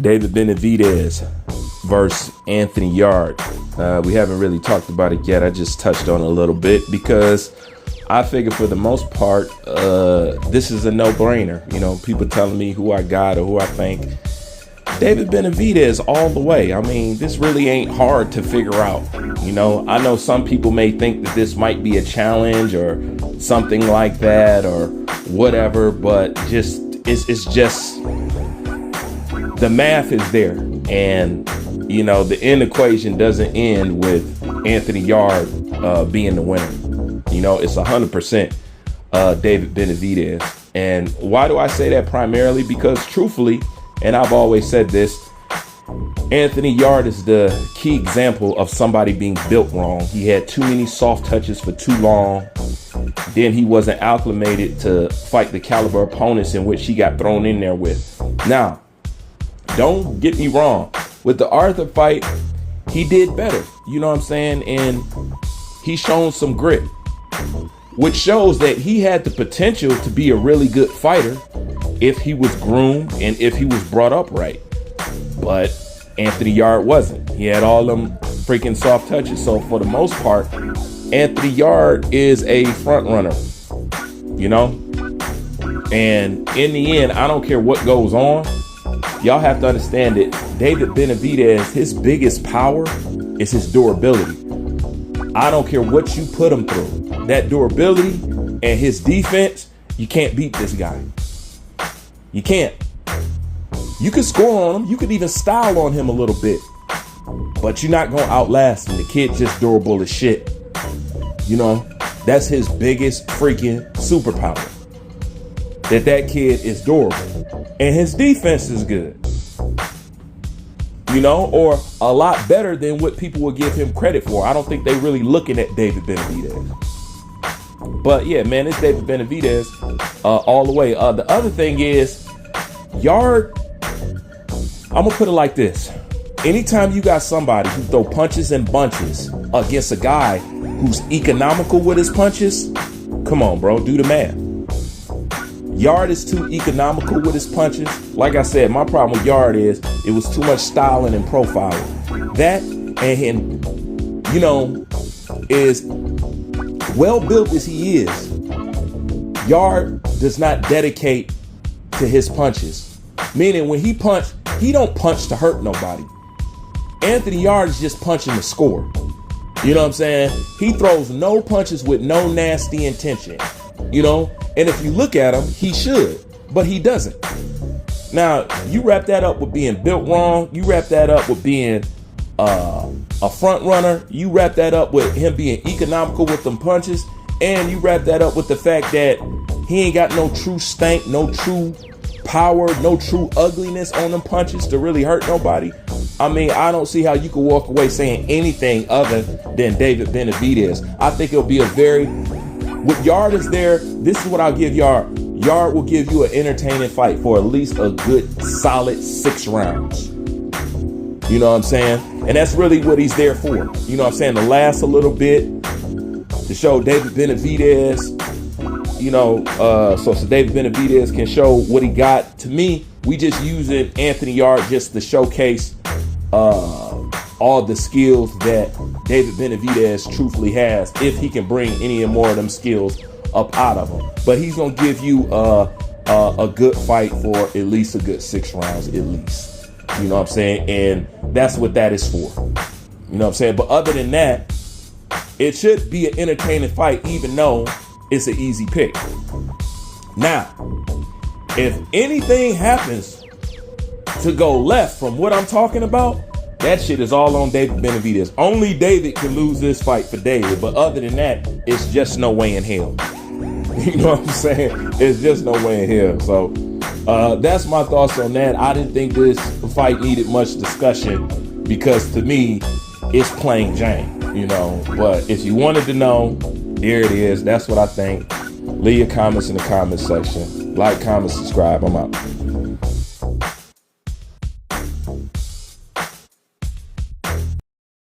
David Benavidez versus Anthony Yard. We haven't really talked about it yet. I just touched on it a little bit because I figure for the most part, this is a no-brainer. You know, people telling me who I got or who I think. David Benavidez all the way. I mean, this really ain't hard to figure out. You know, I know some people may think that this might be a challenge or something like that or whatever, but it's just the math is there. And, you know, the end equation doesn't end with Anthony Yard being the winner. You know, it's 100% David Benavidez. And why do I say that? Primarily because truthfully, and I've always said this, Anthony Yard is the key example of somebody being built wrong. He had too many soft touches for too long. Then he wasn't acclimated to fight the caliber opponents in which he got thrown in there with. Now, don't get me wrong. With the Arthur fight, he did better. You know what I'm saying? And he's shown some grit, which shows that he had the potential to be a really good fighter if he was groomed and if he was brought up right. But Anthony Yard wasn't. He had all them freaking soft touches. So for the most part, Anthony Yard is a front runner, you know? And in the end, I don't care what goes on. Y'all have to understand that David Benavidez, his biggest power is his durability. I don't care what you put him through. That durability and his defense, you can't beat this guy. You can't. You can score on him. You could even style on him a little bit. But you're not going to outlast him. The kid just durable as shit. You know, that's his biggest freaking superpower. That kid is durable. And his defense is good. You know, or a lot better than what people would give him credit for. I don't think they really looking at David Benavidez. But yeah, man, it's David Benavidez all the way. The other thing is, Yard, I'm going to put it like this. Anytime you got somebody who throw punches and bunches against a guy who's economical with his punches, come on, bro, do the math. Yard is too economical with his punches. Like I said, my problem with Yard is it was too much styling and profiling. That and him, you know, is well built as he is. Yard does not dedicate to his punches. Meaning when he punch, he don't punch to hurt nobody. Anthony Yard is just punching to score. You know what I'm saying? He throws no punches with no nasty intention. You know? And if you look at him, he should, but he doesn't. Now, you wrap that up with being built wrong. You wrap that up with being a front runner. You wrap that up with him being economical with them punches. And you wrap that up with the fact that he ain't got no true stank, no true power, no true ugliness on them punches to really hurt nobody. I mean, I don't see how you could walk away saying anything other than David Benavidez. I think it'll be a very... With Yard is there, this is what I'll give Yard. Yard will give you an entertaining fight for at least a good, solid 6 rounds. You know what I'm saying? And that's really what he's there for. You know what I'm saying? To last a little bit, to show David Benavidez, you know, so David Benavidez can show what he got. To me, we just using Anthony Yard just to showcase all the skills that David Benavidez truthfully has, if he can bring any more of them skills up out of him. But he's gonna give you a good fight for at least a good 6 rounds at least. You know what I'm saying? And that's what that is for. You know what I'm saying? But other than that, it should be an entertaining fight, even though it's an easy pick. Now, if anything happens to go left from what I'm talking about, that shit is all on David Benavidez. Only David can lose this fight for David. But other than that, it's just no way in hell. You know what I'm saying? It's just no way in hell. So that's my thoughts on that. I didn't think this fight needed much discussion because to me, it's plain Jane, you know. But if you wanted to know, there it is. That's what I think. Leave your comments in the comment section. Like, comment, subscribe. I'm out.